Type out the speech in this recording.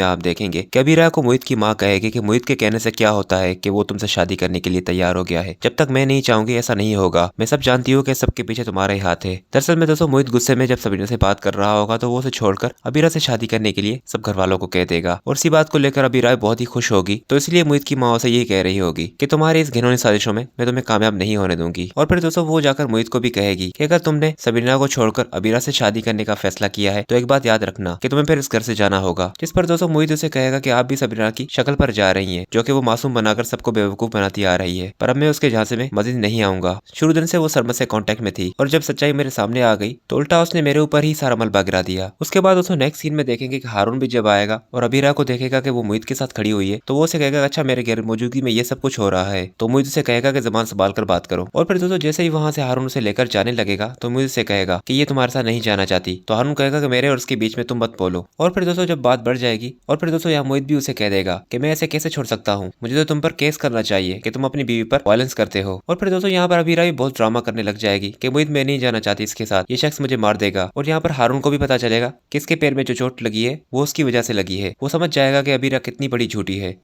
आप देखेंगे कि अबीरा को मोहित की माँ कहेगी कि मोहित के कहने से क्या होता है कि वो तुमसे शादी करने के लिए तैयार हो गया है। जब तक मैं नहीं चाहूंगी ऐसा नहीं होगा। मैं सब जानती हूँ कि सबके पीछे तुम्हारा ही हाथ है। दरअसल में दोस्तों मोहित गुस्से में जब सबीना से बात कर रहा होगा तो वो उसे छोड़कर अबीरा से शादी करने के लिए सब घर वालों को कह देगा और इसी बात को लेकर अबीरा बहुत ही खुश होगी। तो इसलिए मोहित की माँ उसे ये कह रही होगी कि तुम्हारी इस घिनौनी साजिशों में मैं तुम्हें कामयाब नहीं होने दूंगी। और फिर दोस्तों वो जाकर मोहित को भी कहेगी कि अगर तुमने सबीना को छोड़कर अबीरा से शादी करने का फैसला किया है तो एक बात याद रखना कि तुम्हें फिर इस घर से जाना होगा। जिस पर दोस्तों मोहित उसे कहेगा कि आप भी सबीना की शक्ल पर जा रही हैं, जो कि वो मासूम बनाकर सबको बेवकूफ बनाती आ रही है, पर अब मैं उसके झांसे में मजीद नहीं आऊंगा। शुरू दिन से वो सरमत से कांटेक्ट में थी और जब सच्चाई मेरे सामने आ गई तो उल्टा उसने मेरे ऊपर ही सारा मलबा गिरा दिया। उसके बाद उसको नेक्स्ट सीन में देखेंगे कि हारून भी जब आएगा और अबीरा को देखेगा कि वो मोहित के साथ खड़ी हुई है तो वो उसे कहेगा अच्छा मेरे गैर मौजूदगी में ये सब कुछ हो रहा है। तो मोहित उसे कहेगा कि जबान संभाल कर बात करो। और फिर दोस्तों जैसे ही वहां से हारून उसे लेकर जाने लगेगा तो मोहित उसे कहेगा कि ये तुम्हारे साथ नहीं जाना चाहती। तो हारून कहेगा कि मेरे और उसके बीच में तुम मत बोलो। और फिर दोस्तों जब बात बढ़ जाएगी और फिर दोस्तों यहाँ मोहित भी उसे कह देगा कि मैं ऐसे कैसे छोड़ सकता हूँ, मुझे तो तुम पर केस करना चाहिए कि तुम अपनी बीवी पर वायलेंस करते हो। और फिर दोस्तों यहाँ पर अबीरा भी बहुत ड्रामा करने लग जाएगी कि मोहित मैं नहीं जाना चाहती इसके साथ, ये शख्स मुझे मार देगा। और यहाँ पर हारून को भी पता चलेगा कि इसके पैर में जो चोट लगी है वो उसकी वजह से लगी है। वो समझ जाएगा कि अबीरा कितनी बड़ी झूठी है।